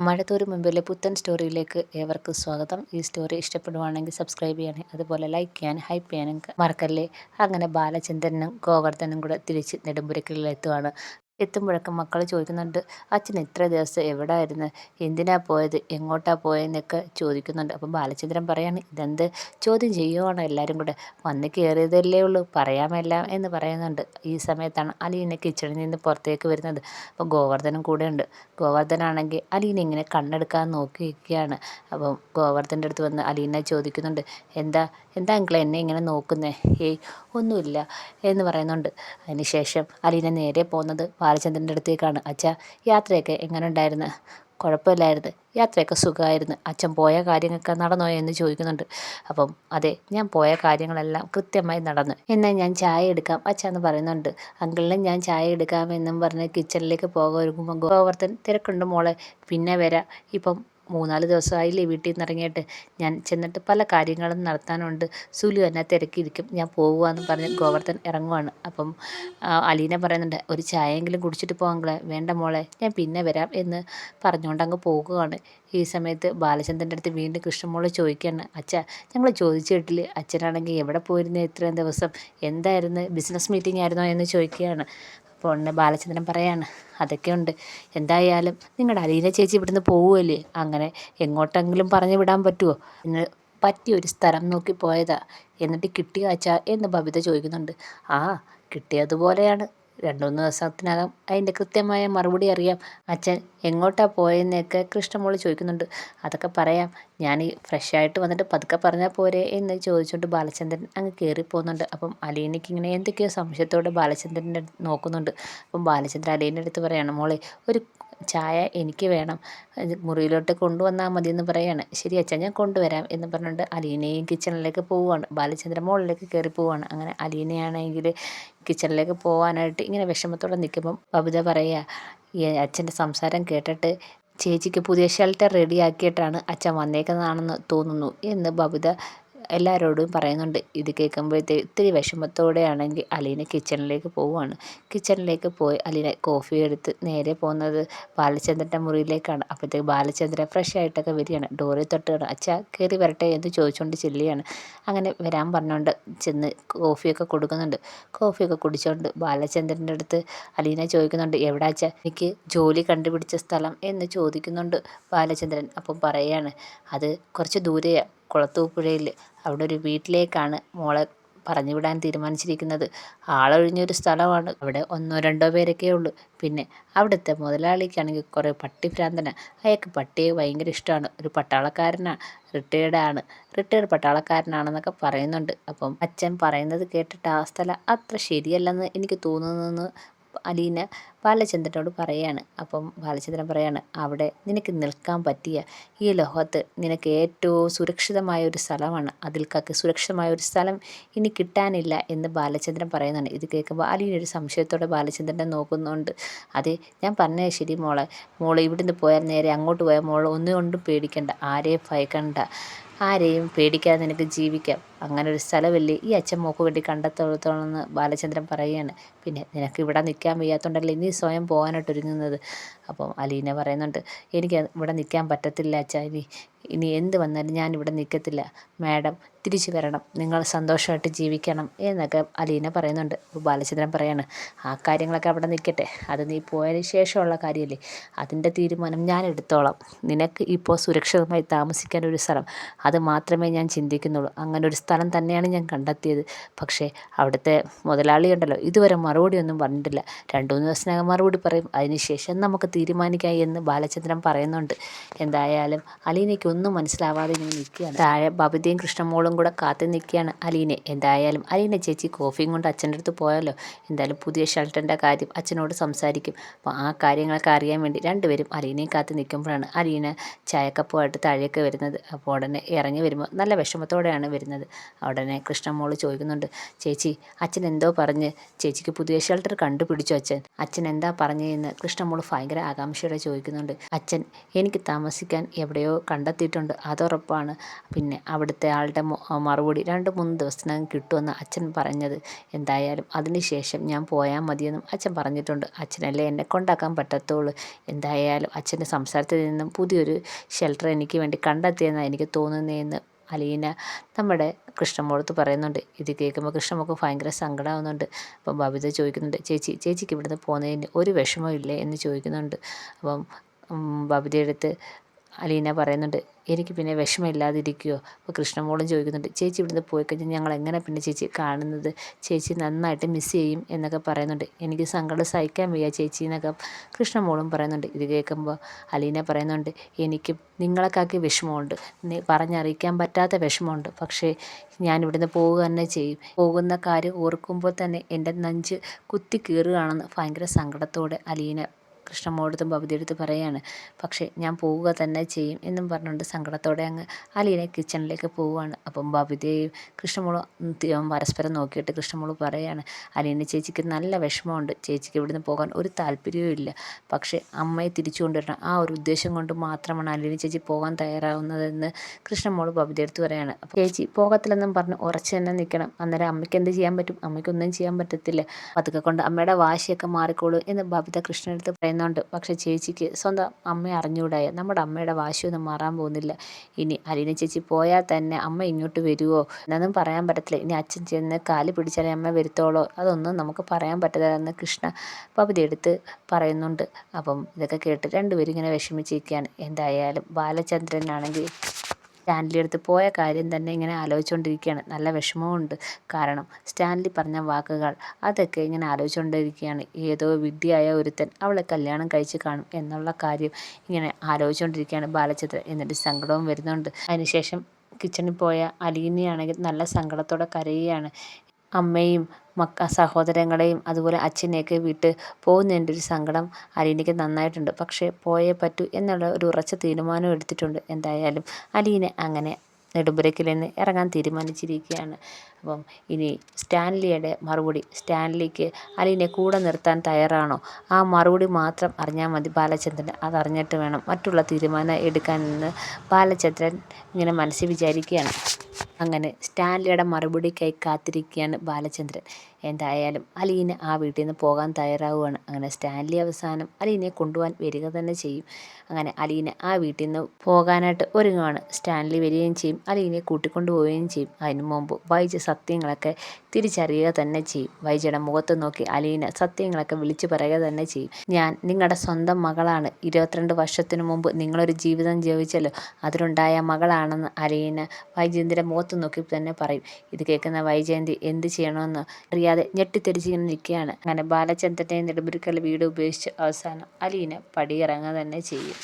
മഴത്തോരു മുമ്പിലെ പുത്തൻ സ്റ്റോറിയിലേക്ക് ഏവർക്കും സ്വാഗതം. ഈ സ്റ്റോറി ഇഷ്ടപ്പെടുവാണെങ്കിൽ സബ്സ്ക്രൈബ് ചെയ്യണേ, അതുപോലെ ലൈക്ക് ചെയ്യാനും ഹൈപ്പ് ചെയ്യാനും മറക്കല്ലേ. അങ്ങനെ ബാലചന്ദ്രനും ഗോവർദ്ധനും കൂടെ തിരിച്ച് നെടുമ്പുരക്കലിലെത്തുവാണ്. എത്തുമ്പോഴൊക്കെ മക്കൾ ചോദിക്കുന്നുണ്ട്, അച്ഛൻ ഇത്ര ദിവസം എവിടായിരുന്നു, എന്തിനാ പോയത്, എങ്ങോട്ടാ പോയതെന്നൊക്കെ ചോദിക്കുന്നുണ്ട്. അപ്പം ബാലചന്ദ്രൻ പറയാണ്, ഇതെന്ത് ചോദ്യം ചെയ്യുവാണ് എല്ലാവരും കൂടെ, വന്ന് കയറിയതല്ലേ ഉള്ളൂ, പറയാമെല്ലാം എന്ന് പറയുന്നുണ്ട്. ഈ സമയത്താണ് അലീന കിച്ചണിൽ നിന്ന് പുറത്തേക്ക് വരുന്നത്. അപ്പോൾ ഗോവർദ്ധനും കൂടെ ഉണ്ട്. ഗോവർദ്ധനാണെങ്കിൽ അലീന ഇങ്ങനെ കണ്ണെടുക്കാൻ നോക്കി നിൽക്കുകയാണ്. അപ്പം ഗോവർദ്ധൻ്റെ അടുത്ത് വന്ന് അലീന ചോദിക്കുന്നുണ്ട്, എന്താ എന്താ അങ്കിളെ എന്നെ ഇങ്ങനെ നോക്കുന്നേ? ഏയ് ഒന്നുമില്ല എന്ന് പറയുന്നുണ്ട്. അതിനുശേഷം അലീന നേരെ പോകുന്നത് ബാലചന്ദ്രൻ്റെ അടുത്തേക്കാണ്. അച്ഛാ, യാത്രയൊക്കെ എങ്ങനെ ഉണ്ടായിരുന്നു? കുഴപ്പമില്ലായിരുന്നു, യാത്രയൊക്കെ സുഖമായിരുന്നു. അച്ഛൻ പോയ കാര്യങ്ങളൊക്കെ നടന്നോ എന്ന് ചോദിക്കുന്നുണ്ട്. അപ്പം അതെ, ഞാൻ പോയ കാര്യങ്ങളെല്ലാം കൃത്യമായി നടന്നു. എന്നാൽ ഞാൻ ചായ എടുക്കാം അച്ഛ എന്ന് പറയുന്നുണ്ട്. അങ്കിളിന് ഞാൻ ചായ എടുക്കാമെന്നും പറഞ്ഞ് കിച്ചണിലേക്ക് പോകാൻ ഒരുങ്ങുമ്പോൾ ഗോവർദ്ധൻ, തിരക്കുണ്ട് മോളെ, പിന്നെ വരാം, ഇപ്പം 3-4 ദിവസമായില്ലേ വീട്ടിൽ നിന്ന് ഇറങ്ങിയിട്ട്, ഞാൻ ചെന്നിട്ട് പല കാര്യങ്ങളും നടത്താനുണ്ട്, സുലു എന്നെ തിരക്കിയിരിക്കും, ഞാൻ പോകുകയെന്ന് പറഞ്ഞ് ഗോവർദ്ധൻ ഇറങ്ങുവാണ്. അപ്പം അലീന പറയുന്നുണ്ട്, ഒരു ചായയെങ്കിലും കുടിച്ചിട്ട് പോകാങ്ങളെ. വേണ്ട മോളെ, ഞാൻ പിന്നെ വരാം എന്ന് പറഞ്ഞുകൊണ്ട് അങ്ങ് പോകുകയാണ്. ഈ സമയത്ത് ബാലചന്ദ്രൻ്റെ അടുത്ത് വീണ്ടും കൃഷ്ണമോള് ചോദിക്കുകയാണ്, അച്ഛാ, ഞങ്ങൾ ചോദിച്ചു കേട്ടില്ലേ, അച്ഛനാണെങ്കിൽ എവിടെ പോയിരുന്നു ഇത്രയും ദിവസം, എന്തായിരുന്നു, ബിസിനസ് മീറ്റിംഗ് ആയിരുന്നോ എന്ന് ചോദിക്കുകയാണ്. അപ്പോൾ ഉടനെ ബാലചന്ദ്രൻ പറയാണ്, അതൊക്കെ ഉണ്ട്, എന്തായാലും നിങ്ങളുടെ അലീന ചേച്ചി ഇവിടുന്ന് പോവുമല്ലേ, അങ്ങനെ എങ്ങോട്ടെങ്കിലും പറഞ്ഞു വിടാൻ പറ്റുമോ, ഇന്ന് പറ്റിയൊരു സ്ഥലം നോക്കി പോയതാ, എന്നിട്ട് കിട്ടിയോ അച്ഛാ എന്ന് ബബിത ചോദിക്കുന്നുണ്ട്. ആ, കിട്ടിയതുപോലെയാണ്, 2-3 ദിവസത്തിനകം അതിൻ്റെ കൃത്യമായ മറുപടി അറിയാം. അച്ഛൻ എങ്ങോട്ടാ പോയെന്നൊക്കെ കൃഷ്ണമോള് ചോദിക്കുന്നുണ്ട്. അതൊക്കെ പറയാം, ഞാൻ ഈ ഫ്രഷായിട്ട് വന്നിട്ട് പതുക്കെ പറഞ്ഞാൽ പോരെ എന്ന് ചോദിച്ചുകൊണ്ട് ബാലചന്ദ്രൻ അങ്ങ് കയറിപ്പോകുന്നുണ്ട്. അപ്പം അലീനയ്ക്ക് ഇങ്ങനെ എന്തൊക്കെയോ സംശയത്തോടെ ബാലചന്ദ്രൻ്റെ നോക്കുന്നുണ്ട്. അപ്പം ബാലചന്ദ്രൻ അലീനയുടെ അടുത്ത് പറയാണ്, മോളെ ഒരു ചായ എനിക്ക് വേണം, മുറിയിലോട്ട് കൊണ്ടുവന്നാൽ മതി എന്ന് പറയാണ്. ശരി അച്ഛാ, ഞാൻ കൊണ്ടുവരാം എന്ന് പറഞ്ഞുകൊണ്ട് അലീനയും കിച്ചണിലേക്ക് പോവുകയാണ്. ബാലചന്ദ്രൻ മുകളിലേക്ക് കയറി പോവുകയാണ്. അങ്ങനെ അലീനയാണെങ്കിൽ കിച്ചണിലേക്ക് പോകാനായിട്ട് ഇങ്ങനെ വിഷമത്തോടെ നിൽക്കുമ്പം ബബിത പറയുക, ഈ അച്ഛൻ്റെ സംസാരം കേട്ടിട്ട് ചേച്ചിക്ക് പുതിയ ഷെൽട്ടർ റെഡിയാക്കിയിട്ടാണ് അച്ഛൻ വന്നേക്കുന്നതാണെന്ന് തോന്നുന്നു എന്ന് ബബിത എല്ലാവരോടും പറയുന്നുണ്ട്. ഇത് കേൾക്കുമ്പോഴത്തേക്ക് ഇത്തിരി വിഷമത്തോടെയാണെങ്കിൽ അലീന കിച്ചണിലേക്ക് പോവുകയാണ്. കിച്ചണിലേക്ക് പോയി അലീന കോഫി എടുത്ത് നേരെ പോകുന്നത് ബാലചന്ദ്രൻ്റെ മുറിയിലേക്കാണ്. അപ്പോഴത്തേക്ക് ബാലചന്ദ്രൻ ഫ്രഷ് ആയിട്ടൊക്കെ വരികയാണ്. ഡോറിൽ തൊട്ടുകയാണ്. അച്ഛാ, കയറി വരട്ടെ എന്ന് ചോദിച്ചുകൊണ്ട് ചെല്ലുകയാണ്. അങ്ങനെ വരാൻ പറഞ്ഞുകൊണ്ട് ചെന്ന് കോഫിയൊക്കെ കൊടുക്കുന്നുണ്ട്. കോഫിയൊക്കെ കുടിച്ചുകൊണ്ട് ബാലചന്ദ്രൻ്റെ അടുത്ത് അലീന ചോദിക്കുന്നുണ്ട്, എവിടെ അച്ഛാ എനിക്ക് ജോലി കണ്ടുപിടിച്ച സ്ഥലം എന്ന് ചോദിക്കുന്നുണ്ട് ബാലചന്ദ്രൻ. അപ്പം പറയാണ്, അത് കുറച്ച് ദൂരെയാണ്, കുളത്തൂപ്പുഴയിൽ, അവിടെ ഒരു വീട്ടിലേക്കാണ് മോളെ പറഞ്ഞു വിടാൻ തീരുമാനിച്ചിരിക്കുന്നത്. ആളൊഴിഞ്ഞൊരു സ്ഥലമാണ്, അവിടെ 1-2 പേരൊക്കെ ഉള്ളൂ. പിന്നെ അവിടുത്തെ മുതലാളിക്കാണെങ്കിൽ കുറേ പട്ടിഭ്രാന്തനാണ്, അയാൾക്ക് പട്ടിയെ ഭയങ്കര ഇഷ്ടമാണ്, ഒരു പട്ടാളക്കാരനാണ്, റിട്ടയർഡ് പട്ടാളക്കാരനാണെന്നൊക്കെ പറയുന്നുണ്ട്. അപ്പം അച്ഛൻ പറയുന്നത് കേട്ടിട്ട് ആ സ്ഥലം അത്ര ശരിയല്ലെന്ന് എനിക്ക് തോന്നുന്നതെന്ന് അലീന ബാലചന്ദ്രനോട് പറയാണ്. അപ്പം ബാലചന്ദ്രൻ പറയാണ്, അവിടെ നിനക്ക് നിൽക്കാൻ പറ്റിയ ഈ ലോകത്ത് നിനക്ക് ഏറ്റവും സുരക്ഷിതമായ ഒരു സ്ഥലമാണ്, അതിൽക്കൊക്കെ സുരക്ഷിതമായ ഒരു സ്ഥലം ഇനി കിട്ടാനില്ല എന്ന് ബാലചന്ദ്രൻ പറയുന്നുണ്ട്. ഇത് കേൾക്കുമ്പോൾ അലീന ഒരു സംശയത്തോടെ ബാലചന്ദ്രനെ നോക്കുന്നുണ്ട്. അതെ, ഞാൻ പറഞ്ഞത് ശരി മോളെ, ഇവിടുന്ന് പോയാൽ നേരെ അങ്ങോട്ട് പോയാൽ മോൾ ഒന്നുകൊണ്ടും പേടിക്കണ്ട, ആരെയും ഭയക്കണ്ട, ആരെയും പേടിക്കാതെ നിനക്ക് ജീവിക്കാം, അങ്ങനെ ഒരു സ്ഥലമല്ലേ ഈ അച്ഛൻ മോക്ക് വേണ്ടി കണ്ടെത്തോളത്തോളെന്ന് ബാലചന്ദ്രൻ പറയുകയാണ്. പിന്നെ നിനക്ക് ഇവിടെ നിൽക്കാൻ വയ്യാത്തതുകൊണ്ടല്ലേ നീ സ്വയം പോകാനായിട്ട് ഒരുങ്ങുന്നത്. അപ്പം അലീന പറയുന്നുണ്ട്, എനിക്ക് ഇവിടെ നിൽക്കാൻ പറ്റത്തില്ല അച്ഛാ, ഇനി എന്ത് വന്നാലും ഞാൻ ഇവിടെ നിൽക്കത്തില്ല, മാഡം തിരിച്ചു വരണം, നിങ്ങൾ സന്തോഷമായിട്ട് ജീവിക്കണം എന്നൊക്കെ അലീന പറയുന്നുണ്ട്. അപ്പോൾ ബാലചന്ദ്രൻ പറയാണ്, ആ കാര്യങ്ങളൊക്കെ അവിടെ നിൽക്കട്ടെ, അത് നീ പോയതിന് ശേഷമുള്ള കാര്യമല്ലേ, അതിൻ്റെ തീരുമാനം ഞാൻ എടുത്തോളാം, നിനക്ക് ഇപ്പോൾ സുരക്ഷിതമായി താമസിക്കാൻ ഒരു സ്ഥലം, അത് മാത്രമേ ഞാൻ ചിന്തിക്കുന്നുള്ളൂ. അങ്ങനെ ഒരു സ്ഥലം തന്നെയാണ് ഞാൻ കണ്ടെത്തിയത്. പക്ഷേ അവിടുത്തെ മുതലാളി ഉണ്ടല്ലോ, ഇതുവരെ മറുപടിയൊന്നും പറഞ്ഞിട്ടില്ല, 2-3 ദിവസത്തിനകം മറുപടി പറയും, അതിനുശേഷം നമുക്ക് തീരുമാനിക്കാം എന്ന് ബാലചന്ദ്രൻ പറയുന്നുണ്ട്. എന്തായാലും അലീനയ്ക്ക് ഒന്നും മനസ്സിലാവാതെ ഇങ്ങനെ നിൽക്കുകയാണ്. താഴെ ബബിതയും കൃഷ്ണമോളും കൂടെ കാത്തു നിൽക്കുകയാണ് അലീനെ. എന്തായാലും അലീന ചേച്ചി കോഫിയും കൊണ്ട് അച്ഛൻ്റെ അടുത്ത് പോയാലോ, എന്തായാലും പുതിയ ഷെൽട്ടറിൻ്റെ കാര്യം അച്ഛനോട് സംസാരിക്കും. അപ്പോൾ ആ കാര്യങ്ങളൊക്കെ അറിയാൻ വേണ്ടി രണ്ടുപേരും അലീനയും കാത്ത് നിൽക്കുമ്പോഴാണ് അലീന ചായക്കപ്പുമായിട്ട് താഴേക്ക് വരുന്നത്. അപ്പോൾ ഉടനെ ഇറങ്ങി വരുമ്പോൾ നല്ല വിഷമത്തോടെയാണ് വരുന്നത്. ഉടനെ കൃഷ്ണമോൾ ചോദിക്കുന്നുണ്ട്, ചേച്ചി അച്ഛൻ എന്തോ പറഞ്ഞ്, ചേച്ചിക്ക് പുതിയ ഷെൽട്ടർ കണ്ടുപിടിച്ചു അച്ഛൻ എന്താ പറഞ്ഞതെന്ന് കൃഷ്ണമോൾ ഭയങ്കര ആകാംക്ഷയോടെ ചോദിക്കുന്നുണ്ട്. അച്ഛൻ എനിക്ക് താമസിക്കാൻ എവിടെയോ കണ്ടെത്തിയിട്ടുണ്ട്, അതുറപ്പാണ്, പിന്നെ അവിടുത്തെ ആളുടെ മറുപടി 2-3 ദിവസത്തിനകം കിട്ടുമെന്ന് അച്ഛൻ പറഞ്ഞത്. എന്തായാലും അതിനുശേഷം ഞാൻ പോയാൽ മതിയെന്നും അച്ഛൻ പറഞ്ഞിട്ടുണ്ട്. അച്ഛനല്ലേ എന്നെ കൊണ്ടാക്കാൻ പറ്റത്തുള്ളൂ. എന്തായാലും അച്ഛൻ്റെ സംസാരത്തിൽ നിന്നും പുതിയൊരു ഷെൽട്ടർ എനിക്ക് വേണ്ടി കണ്ടെത്തിയെന്നാണ് എനിക്ക് തോന്നുന്നതെന്ന് അലീന നമ്മുടെ കൃഷ്ണമോളത്ത് പറയുന്നുണ്ട്. ഇത് കേൾക്കുമ്പോൾ കൃഷ്ണമോൾക്ക് ഭയങ്കര സങ്കടമാവുന്നുണ്ട്. അപ്പം ബബിത ചോദിക്കുന്നുണ്ട്, ചേച്ചിക്ക് ഇവിടുന്ന് പോകുന്നതിന് ഒരു വിഷമവും ഇല്ലേ എന്ന് ചോദിക്കുന്നുണ്ട്. അപ്പം ബബിതയെടുത്ത് അലീന പറയുന്നുണ്ട്, എനിക്ക് പിന്നെ വിഷമമില്ലാതിരിക്കുമോ? അപ്പോൾ കൃഷ്ണമോളും ചോദിക്കുന്നുണ്ട്, ചേച്ചി ഇവിടുന്ന് പോയി കഴിഞ്ഞാൽ ഞങ്ങൾ എങ്ങനെ പിന്നെ ചേച്ചി കാണുന്നത്? ചേച്ചി നന്നായിട്ട് മിസ് ചെയ്യും എന്നൊക്കെ പറയുന്നുണ്ട്. എനിക്ക് സങ്കടം സഹിക്കാൻ വയ്യ ചേച്ചി എന്നൊക്കെ കൃഷ്ണമോളും പറയുന്നുണ്ട്. ഇത് കേൾക്കുമ്പോൾ അലീന പറയുന്നുണ്ട്, എനിക്ക് നിങ്ങളെക്കാക്കി വിഷമമുണ്ട്, പറഞ്ഞറിയിക്കാൻ പറ്റാത്ത വിഷമമുണ്ട്. പക്ഷേ ഞാൻ ഇവിടുന്ന് പോവുക തന്നെ ചെയ്യും. പോകുന്ന കാര്യം ഓർക്കുമ്പോൾ തന്നെ എൻ്റെ നെഞ്ച് കുത്തി കീറുകയാണെന്ന് ഭയങ്കര സങ്കടത്തോടെ അലീന കൃഷ്ണമോളടുത്തും ബബിതയെടുത്ത് പറയാണ്. പക്ഷേ ഞാൻ പോവുക തന്നെ ചെയ്യും എന്നും പറഞ്ഞുകൊണ്ട് സങ്കടത്തോടെ അങ്ങ് അലീന കിച്ചണിലേക്ക് പോവുകയാണ്. അപ്പം ബബിതയും കൃഷ്ണമോളും പരസ്പരം നോക്കിയിട്ട് കൃഷ്ണമോൾ പറയാണ്, അലീന ചേച്ചിക്ക് നല്ല വിഷമമുണ്ട്, ചേച്ചിക്ക് ഇവിടുന്ന് പോകാൻ ഒരു താല്പര്യവും ഇല്ല. പക്ഷേ അമ്മയെ തിരിച്ചു കൊണ്ടുവരണം, ആ ഒരു ഉദ്ദേശം കൊണ്ട് മാത്രമാണ് അലീന ചേച്ചി പോകാൻ തയ്യാറാവുന്നതെന്ന് കൃഷ്ണമോൾ ബബിതയെടുത്ത് പറയാണ്. അപ്പോൾ ചേച്ചി പോകത്തില്ലെന്നും പറഞ്ഞ് ഉറച്ചു തന്നെ നിൽക്കണം. അന്നേരം അമ്മയ്ക്ക് എന്ത് ചെയ്യാൻ പറ്റും? അമ്മയ്ക്കൊന്നും ചെയ്യാൻ പറ്റത്തില്ല. അതൊക്കെ കൊണ്ട് അമ്മയുടെ വാശിയൊക്കെ മാറിക്കോളൂ എന്ന് ബബിത കൃഷ്ണനടുത്ത് പറയുന്നുണ്ട്. പക്ഷേ ചേച്ചിക്ക് സ്വന്തം അമ്മയെ അറിഞ്ഞുകൂടായ നമ്മുടെ അമ്മയുടെ വാശിയൊന്നും മാറാൻ പോകുന്നില്ല. ഇനി അലീന ചേച്ചി പോയാൽ തന്നെ അമ്മ ഇങ്ങോട്ട് വരുമോ എന്നൊന്നും പറയാൻ പറ്റത്തില്ല. ഇനി അച്ഛൻ ചെന്ന് കാല് പിടിച്ചാലേ അമ്മ വരുത്തോളോ, അതൊന്നും നമുക്ക് പറയാൻ പറ്റത്തില്ലെന്ന് കൃഷ്ണ ബബിതയെടുത്ത് പറയുന്നുണ്ട്. അപ്പം ഇതൊക്കെ കേട്ട് രണ്ടുപേരും ഇങ്ങനെ വിഷമിച്ചിരിക്കുകയാണ്. എന്തായാലും ബാലചന്ദ്രനാണെങ്കിൽ സ്റ്റാൻലി അടുത്ത് പോയ കാര്യം തന്നെ ഇങ്ങനെ ആലോചിച്ചുകൊണ്ടിരിക്കുകയാണ്. നല്ല വിഷമവുമുണ്ട്. കാരണം സ്റ്റാൻലി പറഞ്ഞ വാക്കുകൾ അതൊക്കെ ഇങ്ങനെ ആലോചിച്ചുകൊണ്ടിരിക്കുകയാണ്. ഏതോ വിഡ്ഢിയായ ഒരുത്തൻ അവളെ കല്യാണം കഴിച്ച് കാണും എന്നുള്ള കാര്യം ഇങ്ങനെ ആലോചിച്ചുകൊണ്ടിരിക്കുകയാണ് ബാലചന്ദ്രൻ. എന്നിട്ട് സങ്കടവും വരുന്നുണ്ട്. അതിനുശേഷം കിച്ചണിൽ പോയ അലീനയാണെങ്കിൽ നല്ല സങ്കടത്തോടെ കരയുകയാണ്. അമ്മയും സഹോദരങ്ങളെയും അതുപോലെ അച്ഛനെയൊക്കെ വിട്ട് പോകുന്നതിൻ്റെ ഒരു സങ്കടം അലീനയ്ക്ക് നന്നായിട്ടുണ്ട്. പക്ഷേ പോയേ പറ്റൂ എന്നുള്ള ഒരു ഉറച്ച തീരുമാനം എടുത്തിട്ടുണ്ട്. എന്തായാലും അലീന അങ്ങനെ നെടുമ്പുരയ്ക്കിൽ നിന്ന് ഇറങ്ങാൻ തീരുമാനിച്ചിരിക്കുകയാണ്. അപ്പം ഇനി സ്റ്റാൻലിയുടെ മറുപടി, സ്റ്റാൻലിക്ക് അലീനെ കൂടെ നിർത്താൻ തയ്യാറാണോ? ആ മറുപടി മാത്രം അറിഞ്ഞാൽ മതി ബാലചന്ദ്രൻ. അതറിഞ്ഞിട്ട് വേണം മറ്റുള്ള തീരുമാനം എടുക്കാനെന്ന് ബാലചന്ദ്രൻ ഇങ്ങനെ മനസ്സിൽ വിചാരിക്കുകയാണ്. അങ്ങനെ സ്റ്റാൻലിയുടെ മറുപടിക്കായി കാത്തിരിക്കുകയാണ് ബാലചന്ദ്രൻ. എന്തായാലും അലീന ആ വീട്ടിൽ നിന്ന് പോകാൻ തയ്യാറാവുകയാണ്. അങ്ങനെ സ്റ്റാൻലി അവസാനം അലീനയെ കൊണ്ടുപോകാൻ വരിക തന്നെ ചെയ്യും. അങ്ങനെ അലീന ആ വീട്ടിൽ നിന്ന് പോകാനായിട്ട് ഒരുങ്ങുകയാണ്. സ്റ്റാൻലി വരികയും ചെയ്യും, അലീനയെ കൂട്ടിക്കൊണ്ടു പോവുകയും ചെയ്യും. അതിനു മുമ്പ് വൈജ സത്യങ്ങളൊക്കെ തിരിച്ചറിയുക തന്നെ ചെയ്യും. വൈജയുടെ മുഖത്ത് നോക്കി അലീന സത്യങ്ങളൊക്കെ വിളിച്ചു പറയുക തന്നെ ചെയ്യും. ഞാൻ നിങ്ങളുടെ സ്വന്തം മകളാണ്, 22 വർഷത്തിനു മുമ്പ് നിങ്ങളൊരു ജീവിതം ജീവിച്ചല്ലോ, അതിലുണ്ടായ മകളാണെന്ന് അലീന വൈജയന്തിയുടെ മുഖത്ത് നോക്കി തന്നെ പറയും. ഇത് കേൾക്കുന്ന വൈജയന്തി എന്ത് ചെയ്യണമെന്ന് അറിയാതെ ഞെട്ടിത്തെരിച്ചിങ്ങനെ നിൽക്കുകയാണ്. അങ്ങനെ ബാലചന്ദ്രനെ നെടുമുരുക്കൽ വീട് ഉപേക്ഷിച്ച് അവസാനം അലീന പടിയിറങ്ങുക തന്നെ ചെയ്യും.